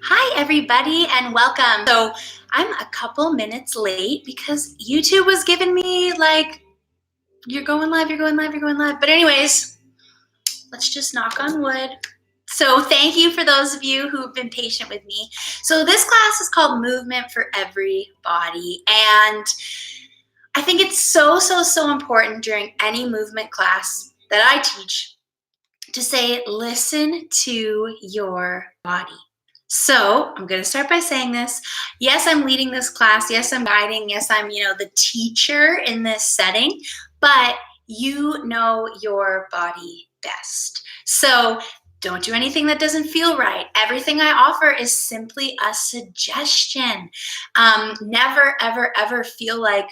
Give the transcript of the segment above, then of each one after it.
Hi, everybody, and welcome. So I'm a couple minutes late because YouTube was giving me like, you're going live, you're going live, you're going live. But anyways, let's just knock on wood. So thank you for those of you who've been patient with me. So this class is called Movement for Everybody. And I think it's so important during any movement class that I teach to say, listen to your body. So I'm going to start by saying this. Yes, I'm leading this class. Yes, I'm guiding. Yes, I'm, the teacher in this setting, but you know your body best. So don't do anything that doesn't feel right. Everything I offer is simply a suggestion. Never, ever feel like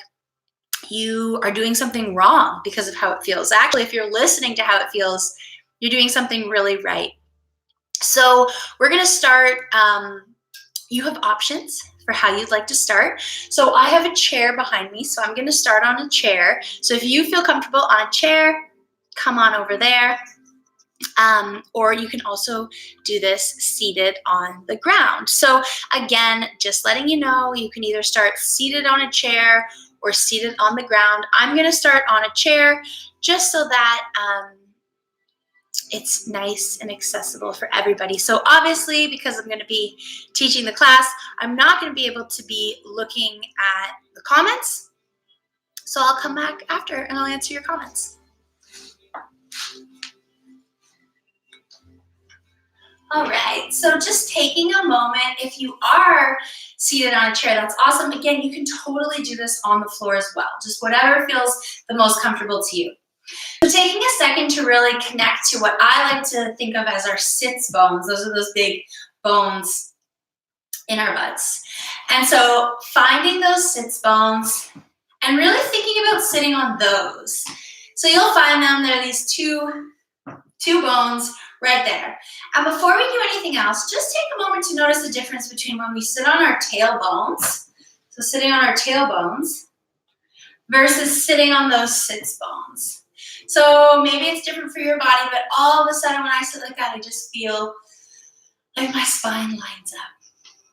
you are doing something wrong because of how it feels. Actually, if you're listening to how it feels, you're doing something really right. So we're going to start. You have options for how you'd like to start. So I have a chair behind me, so I'm going to start on a chair. So if you feel comfortable on a chair, come on over there. Or you can also do this seated on the ground. So again, just letting you know, you can either start seated on a chair or seated on the ground. I'm going to start on a chair just so that it's nice and accessible for everybody. So obviously, because I'm going to be teaching the class, I'm not going to be able to be looking at the comments. So I'll come back after and I'll answer your comments. All right, so just taking a moment, if you are seated on a chair, that's awesome. Again, you can totally do this on the floor as well, just whatever feels the most comfortable to you. So taking a second to really connect to what I like to think of as our sits bones. Those are those big bones in our butts. And so finding those sits bones and really thinking about sitting on those. So you'll find them, there are these two bones right there. And before we do anything else, just take a moment to notice the difference between when we sit on our tailbones, so sitting on our tailbones, versus sitting on those sits bones. So maybe it's different for your body, but all of a sudden when I sit like that, I just feel like my spine lines up.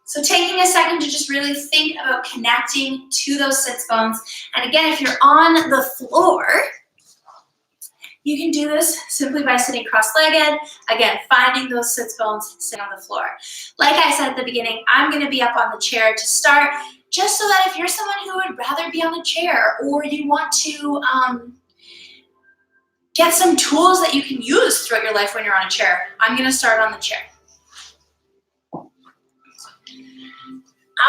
So taking a second to just really think about connecting to those sits bones. And again, if you're on the floor, you can do this simply by sitting cross-legged. Again, finding those sits bones, sitting on the floor. Like I said at the beginning, I'm going to be up on the chair to start, just so that if you're someone who would rather be on a chair or you want to get some tools that you can use throughout your life when you're on a chair, I'm going to start on the chair. All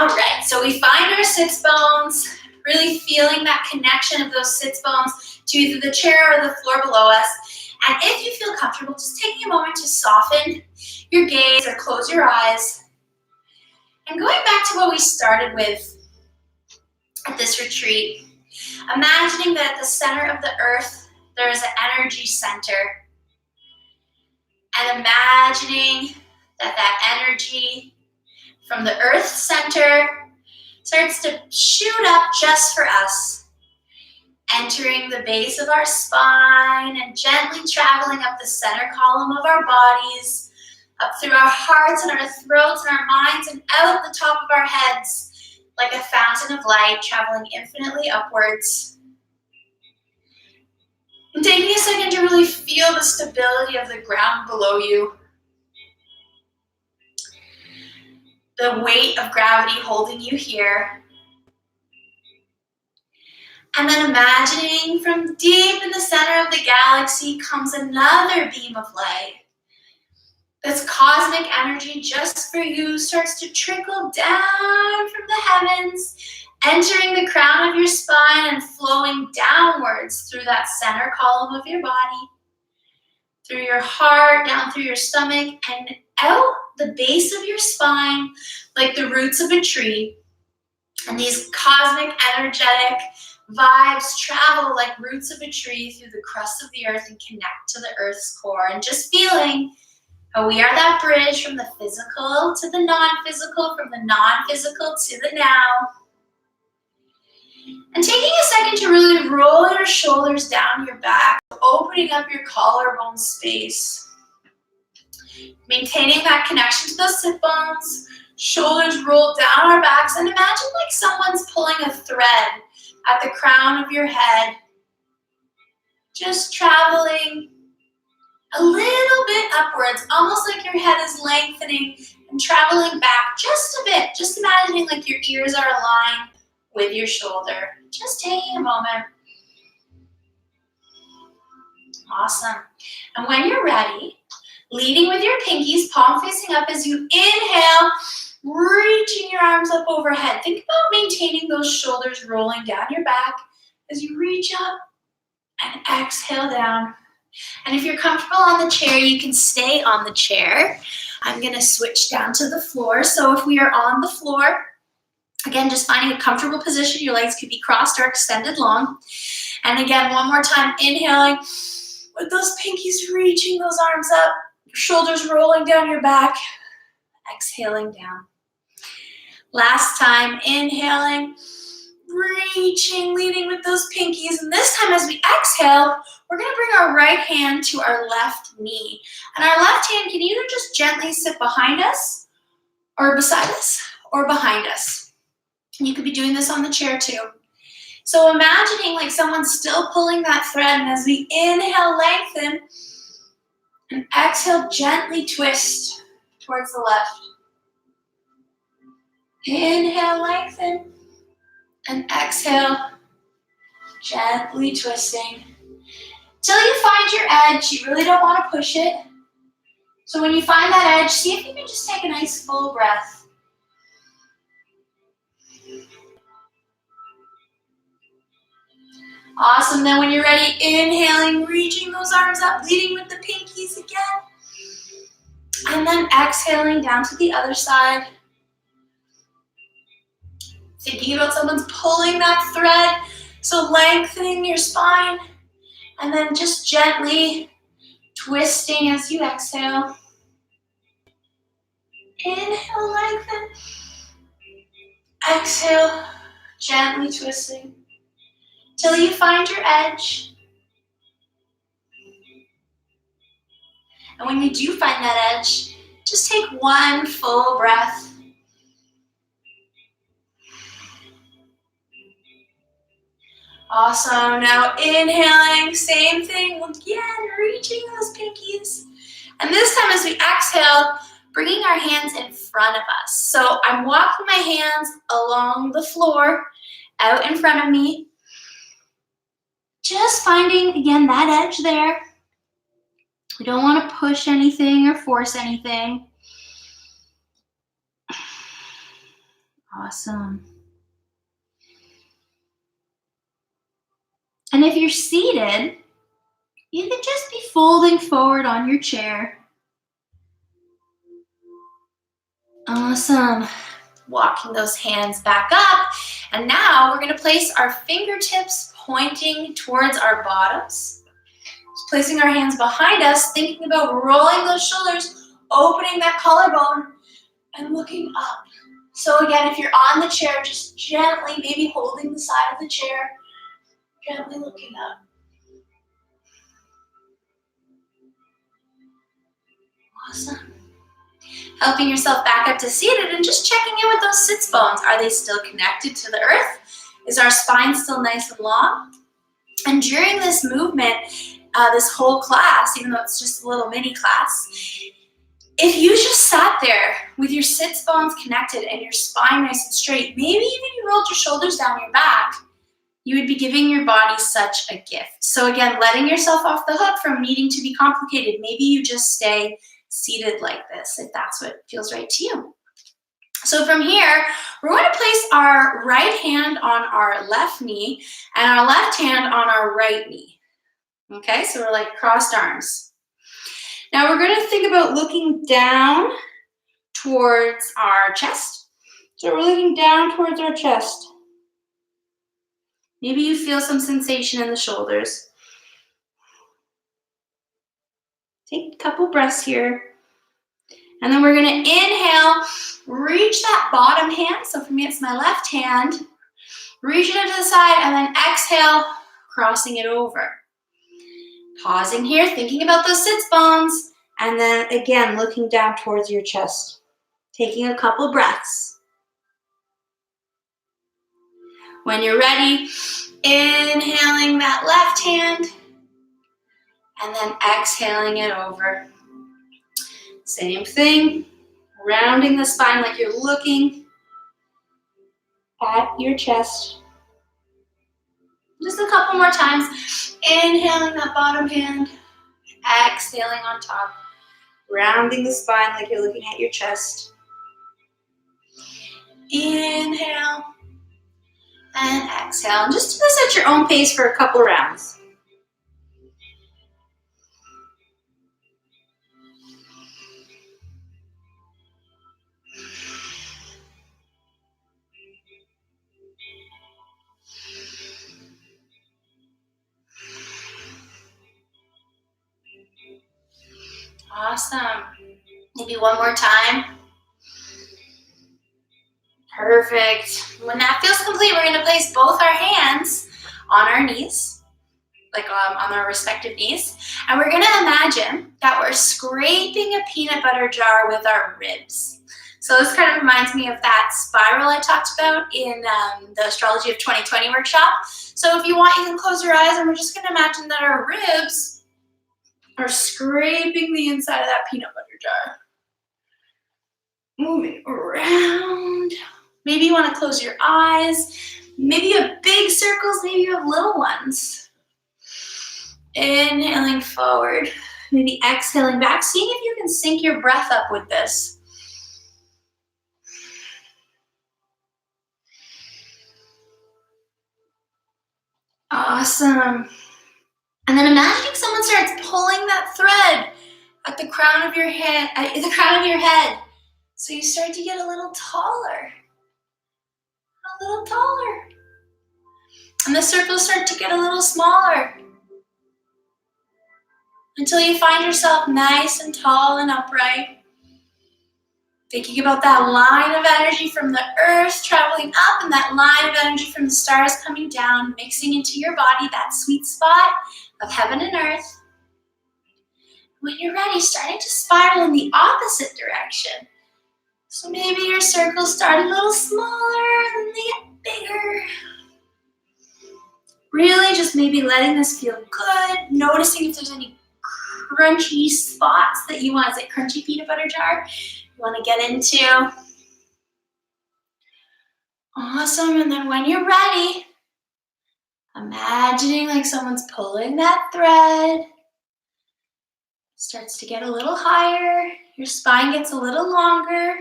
right, so we find our sits bones, really feeling that connection of those sits bones to either the chair or the floor below us. And if you feel comfortable, just taking a moment to soften your gaze or close your eyes. And going back to what we started with at this retreat, imagining that at the center of the earth, there is an energy center. And imagining that energy from the earth center starts to shoot up just for us, entering the base of our spine and gently traveling up the center column of our bodies, up through our hearts and our throats and our minds and out the top of our heads like a fountain of light traveling infinitely upwards. And taking a second to really feel the stability of the ground below you. The weight of gravity holding you here. And then imagining from deep in the center of the galaxy comes another beam of light. This cosmic energy just for you starts to trickle down from the heavens, entering the crown of your spine and flowing downwards through that center column of your body, through your heart, down through your stomach, and out the base of your spine like the roots of a tree. And these cosmic, energetic vibes travel like roots of a tree through the crust of the earth and connect to the earth's core. And just feeling how we are that bridge from the physical to the non-physical, from the non-physical to the now. And taking a second to really roll your shoulders down your back, opening up your collarbone space. Maintaining that connection to those sit bones, shoulders rolled down our backs, and imagine like someone's pulling a thread at the crown of your head, just traveling a little bit upwards, almost like your head is lengthening and traveling back just a bit, just imagining like your ears are aligned with your shoulder. Just taking a moment. Awesome. And when you're ready, leading with your pinkies, palm facing up as you inhale, reaching your arms up overhead. Think about maintaining those shoulders rolling down your back as you reach up and exhale down. And if you're comfortable on the chair, you can stay on the chair. I'm gonna switch down to the floor. So if we are on the floor, again, just finding a comfortable position. Your legs could be crossed or extended long. And again, one more time, inhaling with those pinkies, reaching those arms up, shoulders rolling down your back, exhaling down. Last time, inhaling, reaching, leading with those pinkies. And this time as we exhale, we're gonna bring our right hand to our left knee. And our left hand can either just gently sit behind us or beside us or behind us. You could be doing this on the chair too. So imagining like someone's still pulling that thread, and as we inhale, lengthen, and exhale, gently twist towards the left. Inhale, lengthen, and exhale, gently twisting. Till you find your edge, you really don't want to push it. So when you find that edge, see if you can just take a nice full breath. Awesome, then when you're ready, inhaling, reaching those arms up, leading with the pinkies again. And then exhaling down to the other side. Thinking about someone's pulling that thread, so lengthening your spine. And then just gently twisting as you exhale. Inhale, lengthen. Exhale, gently twisting. Till you find your edge. And when you do find that edge, just take one full breath. Awesome. Now inhaling, same thing. Again, reaching those pinkies. And this time as we exhale, bringing our hands in front of us. So I'm walking my hands along the floor, out in front of me. Just finding, again, that edge there. We don't want to push anything or force anything. Awesome. And if you're seated, you can just be folding forward on your chair. Awesome. Walking those hands back up. And now we're going to place our fingertips pointing towards our bottoms. Just placing our hands behind us, thinking about rolling those shoulders, opening that collarbone, and looking up. So again, if you're on the chair, just gently, maybe holding the side of the chair, gently looking up. Awesome. Helping yourself back up to seated and just checking in with those sits bones. Are they still connected to the earth? Is our spine still nice and long? And during this movement, this whole class, even though it's just a little mini class, if you just sat there with your sits bones connected and your spine nice and straight, maybe even you rolled your shoulders down your back, you would be giving your body such a gift. So again, letting yourself off the hook from needing to be complicated. Maybe you just stay seated like this if that's what feels right to you. So from here, we're going to place our right hand on our left knee and our left hand on our right knee. Okay, so we're like crossed arms. Now we're going to think about looking down towards our chest. So we're looking down towards our chest. Maybe you feel some sensation in the shoulders. Take a couple breaths here. And then we're going to inhale, reach that bottom hand. So for me, it's my left hand. Reach it up to the side and then exhale, crossing it over. Pausing here, thinking about those sits bones. And then again, looking down towards your chest. Taking a couple breaths. When you're ready, inhaling that left hand and then exhaling it over. Same thing, rounding the spine like you're looking at your chest. Just a couple more times. Inhaling that bottom hand, exhaling on top, rounding the spine like you're looking at your chest. Inhale and exhale. And just do this at your own pace for a couple rounds. Awesome. Maybe one more time. Perfect. When that feels complete, we're going to place both our hands on our knees, like on our respective knees. And we're going to imagine that we're scraping a peanut butter jar with our ribs. So this kind of reminds me of that spiral I talked about in the Astrology of 2020 workshop. So if you want, you can close your eyes and we're just going to imagine that our ribs are scraping the inside of that peanut butter jar. Moving around. Maybe you want to close your eyes. Maybe you have big circles, maybe you have little ones. Inhaling forward, maybe exhaling back, seeing if you can sync your breath up with this. Awesome. And then imagining someone starts pulling that thread at the crown of your head, So you start to get a little taller. A little taller. And the circles start to get a little smaller. Until you find yourself nice and tall and upright. Thinking about that line of energy from the earth traveling up and that line of energy from the stars coming down, mixing into your body, that sweet spot of heaven and earth. When you're ready, starting to spiral in the opposite direction. So maybe your circles start a little smaller and they get bigger. Really just maybe letting this feel good, noticing if there's any crunchy spots that you want. Is it crunchy peanut butter jar you want to get into? Awesome. And then when you're ready, imagining like someone's pulling that thread. Starts to get a little higher. Your spine gets a little longer.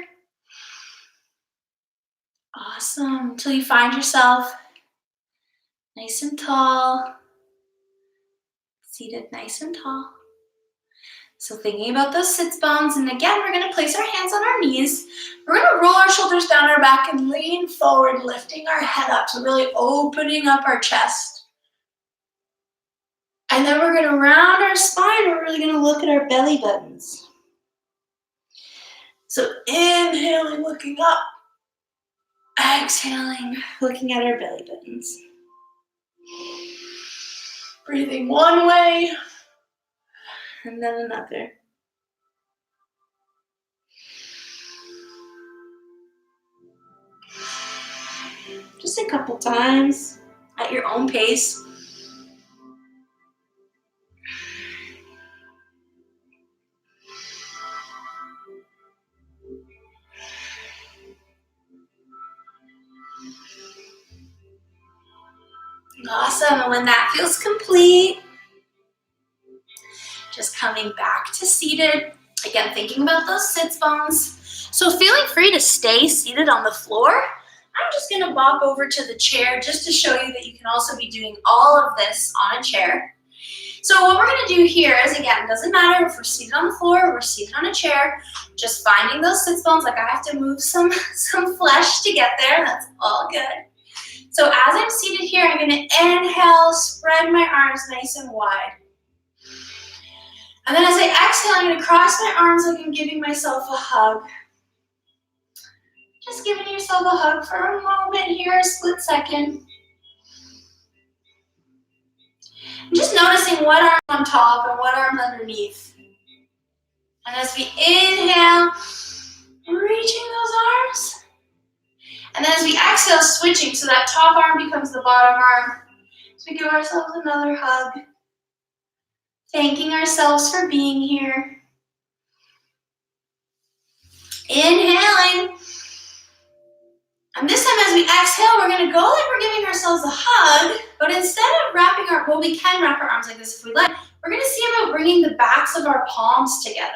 Awesome. Until you find yourself nice and tall. Seated nice and tall. So thinking about those sits bones, and again, we're going to place our hands on our knees. We're going to roll our shoulders down our back and lean forward, lifting our head up, so really opening up our chest. And then we're going to round our spine. We're really going to look at our belly buttons. So inhaling, looking up. Exhaling, looking at our belly buttons. Breathing one way. And then another. Just a couple times at your own pace. Awesome. And when that feels complete, just coming back to seated. Again, thinking about those sits bones. So feeling free to stay seated on the floor. I'm just going to bop over to the chair just to show you that you can also be doing all of this on a chair. So what we're going to do here is, again, it doesn't matter if we're seated on the floor or we're seated on a chair, just finding those sits bones. Like I have to move some flesh to get there. That's all good. So as I'm seated here, I'm going to inhale, spread my arms nice and wide. And then as I exhale, I'm going to cross my arms like I'm giving myself a hug. Just giving yourself a hug for a moment here, a split second. And just noticing what arm's on top and what arm's underneath. And as we inhale, reaching those arms. And then as we exhale, switching, so that top arm becomes the bottom arm. So we give ourselves another hug. Thanking ourselves for being here. Inhaling. And this time as we exhale, we're gonna go like we're giving ourselves a hug, but instead of wrapping well, we can wrap our arms like this if we like. We're gonna see about bringing the backs of our palms together.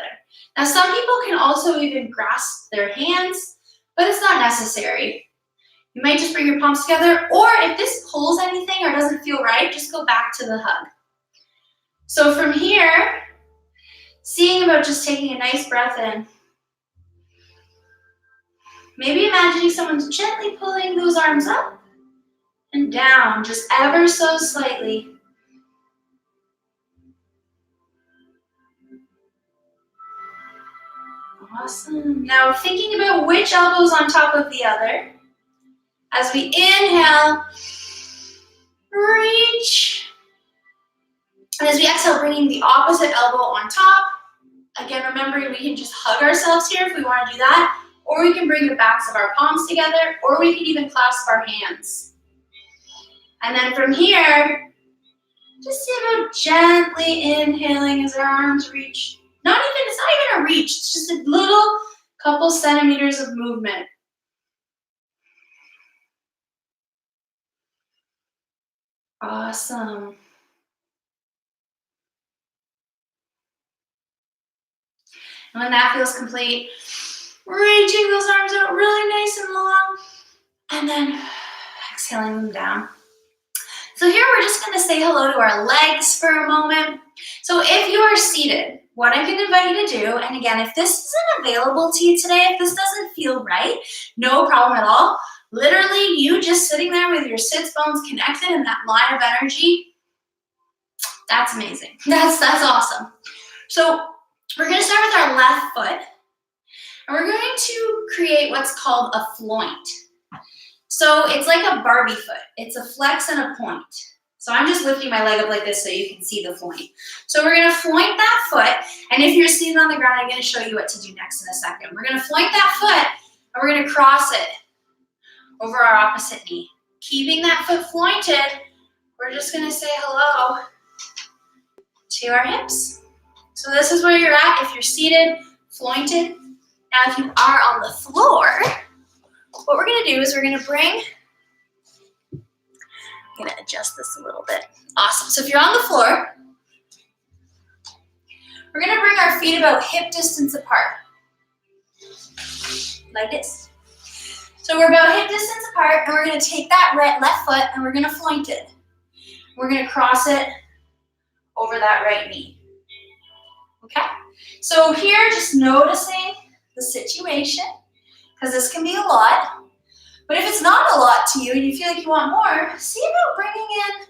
Now, some people can also even grasp their hands, but it's not necessary. You might just bring your palms together, or if this pulls anything or doesn't feel right, just go back to the hug. So from here, seeing about just taking a nice breath in. Maybe imagining someone's gently pulling those arms up and down, just ever so slightly. Awesome. Now thinking about which elbow's on top of the other. As we inhale, reach. And as we exhale, bringing the opposite elbow on top. Again, remembering we can just hug ourselves here if we want to do that, or we can bring the backs of our palms together, or we can even clasp our hands. And then from here, just see about gently inhaling as our arms reach. It's not even a reach, it's just a little couple centimeters of movement. Awesome. And when that feels complete, reaching those arms out really nice and long, and then exhaling them down. So here we're just gonna say hello to our legs for a moment. So if you are seated, what I'm gonna invite you to do, and again, if this isn't available to you today, if this doesn't feel right, no problem at all. Literally, you just sitting there with your sits bones connected in that line of energy, that's amazing. That's awesome. So we're gonna start with our left foot, and we're going to create what's called a floint. So it's like a Barbie foot. It's a flex and a point. So I'm just lifting my leg up like this so you can see the floint. So we're gonna floint that foot, and if you're seated on the ground, I'm gonna show you what to do next in a second. We're gonna floint that foot, and we're gonna cross it over our opposite knee. Keeping that foot flointed, we're just gonna say hello to our hips. So this is where you're at if you're seated, flointed. Now if you are on the floor, what we're gonna do is we're gonna bring, I'm gonna adjust this a little bit. Awesome, so if you're on the floor, we're gonna bring our feet about hip distance apart, like this. So we're about hip distance apart, and we're gonna take that left foot and we're gonna floint it. We're gonna cross it over that right knee. Okay? So here, just noticing the situation, because this can be a lot. But if it's not a lot to you and you feel like you want more, see about bringing in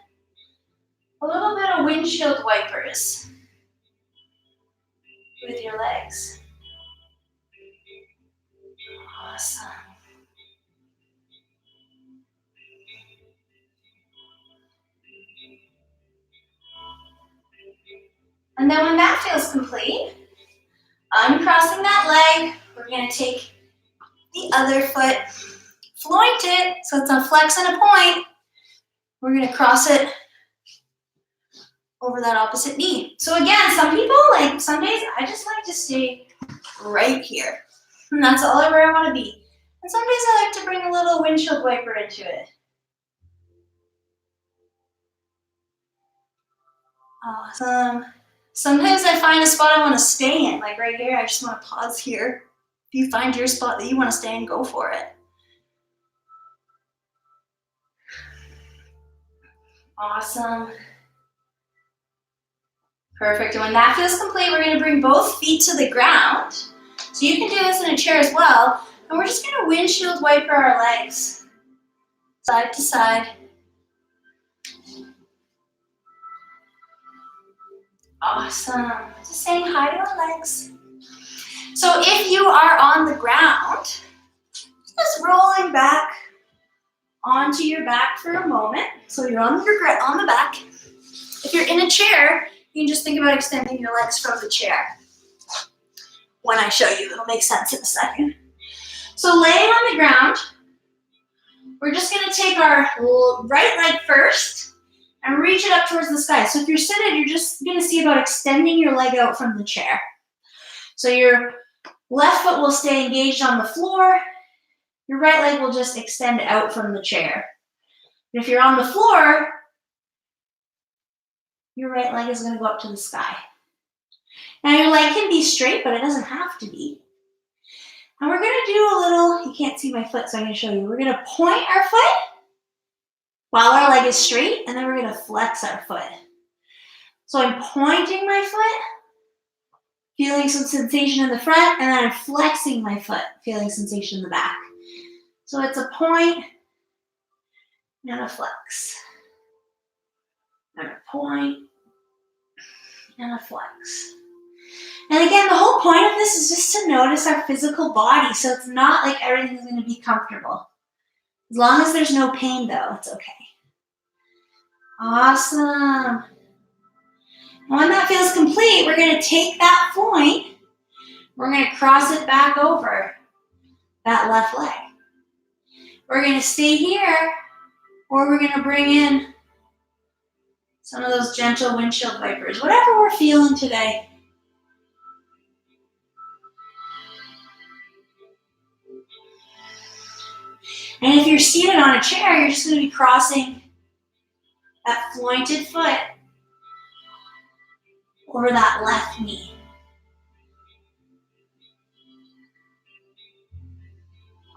a little bit of windshield wipers with your legs. Awesome. And then when that feels complete, uncrossing that leg, we're gonna take the other foot, floint it, so it's a flex and a point. We're gonna cross it over that opposite knee. So again, some days I just like to stay right here. And that's all where I wanna be. And some days I like to bring a little windshield wiper into it. Awesome. Sometimes I find a spot I wanna stay in, like right here, I just wanna pause here. If you find your spot that you wanna stay in, go for it. Awesome. Perfect, and when that feels complete, we're gonna bring both feet to the ground. So you can do this in a chair as well, and we're just gonna windshield wiper our legs, side to side. Awesome, just saying hi to our legs. So if you are on the ground, just rolling back onto your back for a moment. So you're on the back. If you're in a chair, you can just think about extending your legs from the chair. when I show you. It'll make sense in a second. So laying on the ground, we're just gonna take our right leg first and reach it up towards the sky. So if you're seated, you're just gonna see about extending your leg out from the chair. So your left foot will stay engaged on the floor. Your right leg will just extend out from the chair. And if you're on the floor, your right leg is gonna go up to the sky. Now your leg can be straight, but it doesn't have to be. And we're gonna do a little, you can't see my foot, so I'm gonna show you. We're gonna point our foot while our leg is straight, and then we're gonna flex our foot. So I'm pointing my foot, feeling some sensation in the front, and then I'm flexing my foot, feeling sensation in the back. So it's a point and a flex. And a point and a flex. And again, the whole point of this is just to notice our physical body, so it's not like everything's gonna be comfortable. As long as there's no pain though, it's okay. Awesome. And when that feels complete, we're gonna take that point, we're gonna cross it back over that left leg. We're gonna stay here, or we're gonna bring in some of those gentle windshield wipers, whatever we're feeling today. And if you're seated on a chair, you're just gonna be crossing that pointed foot over that left knee.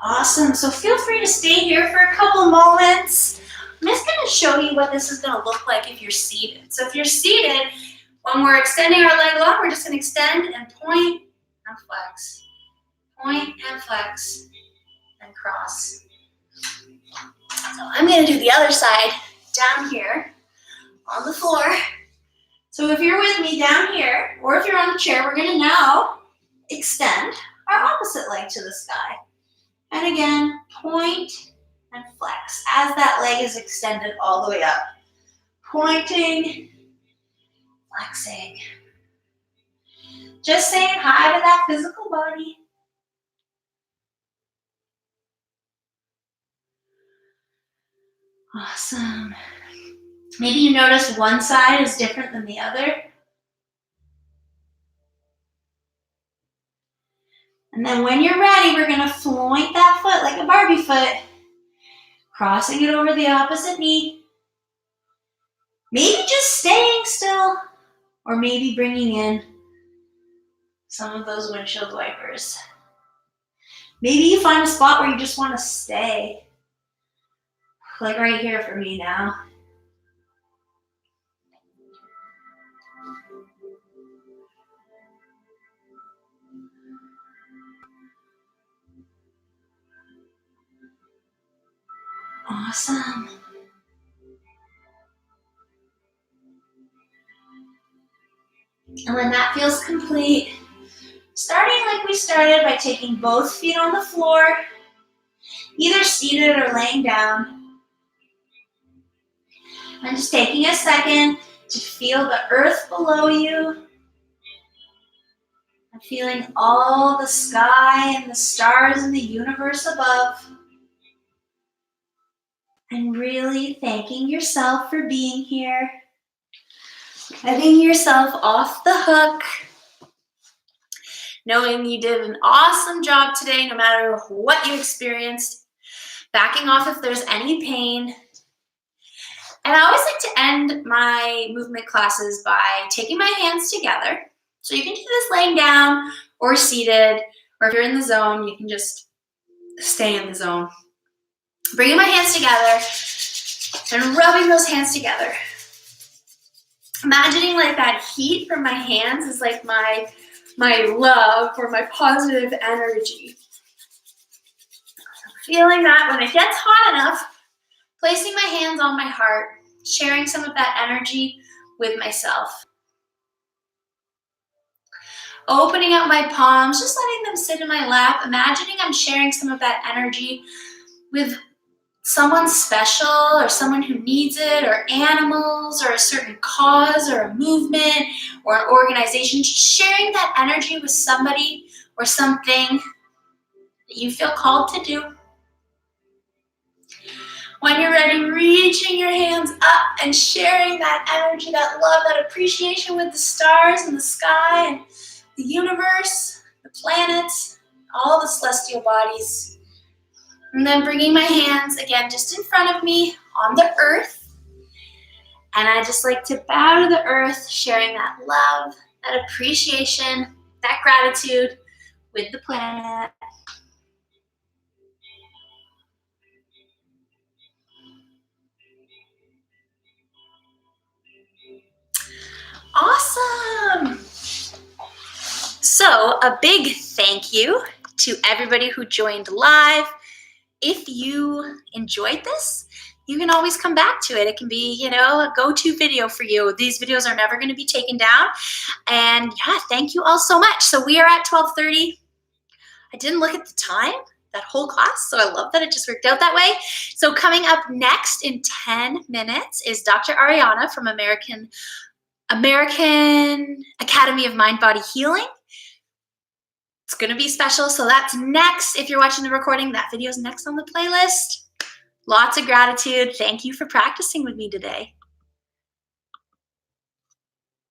Awesome, so feel free to stay here for a couple moments. I'm just gonna show you what this is gonna look like if you're seated. So if you're seated, when we're extending our leg long, we're just gonna extend and point and flex. Point and flex and cross. So I'm gonna do the other side down here on the floor. So if you're with me down here, or if you're on the chair, we're gonna now extend our opposite leg to the sky. And again, point and flex as that leg is extended all the way up. Pointing, flexing. Just saying hi to that physical body. Awesome. Maybe you notice one side is different than the other. And then when you're ready, we're gonna floint that foot like a Barbie foot, crossing it over the opposite knee. Maybe just staying still, or maybe bringing in some of those windshield wipers. Maybe you find a spot where you just wanna stay, like right here for me now. Awesome. And when that feels complete, starting like we started by taking both feet on the floor, either seated or laying down, and just taking a second to feel the earth below you, and feeling all the sky and the stars and the universe above, and really thanking yourself for being here, letting yourself off the hook, knowing you did an awesome job today no matter what you experienced, backing off if there's any pain. And I always like to end my movement classes by taking my hands together. So you can do this laying down or seated, or if you're in the zone, you can just stay in the zone. Bringing my hands together and rubbing those hands together. Imagining like that heat from my hands is like my love or my positive energy. Feeling that when it gets hot enough, placing my hands on my heart, sharing some of that energy with myself. Opening up my palms, just letting them sit in my lap, imagining I'm sharing some of that energy with someone special or someone who needs it, or animals, or a certain cause, or a movement, or an organization, just sharing that energy with somebody or something that you feel called to do. When you're ready, reaching your hands up and sharing that energy, that love, that appreciation with the stars and the sky and the universe, the planets, all the celestial bodies. And then bringing my hands again just in front of me on the earth. And I just like to bow to the earth, sharing that love, that appreciation, that gratitude with the planet. Awesome. So a big thank you to everybody who joined live. If you enjoyed this, you can always come back to it. It can be, a go-to video for you. These videos are never going to be taken down. And yeah, thank you all so much. So we are at 12:30. I didn't look at the time that whole class, so I love that it just worked out that way. So coming up next in 10 minutes is Dr. Ariana from American Academy of Mind Body Healing. It's going to be special, so that's next. If you're watching the recording, that video is next on the playlist. Lots of gratitude. Thank you for practicing with me today.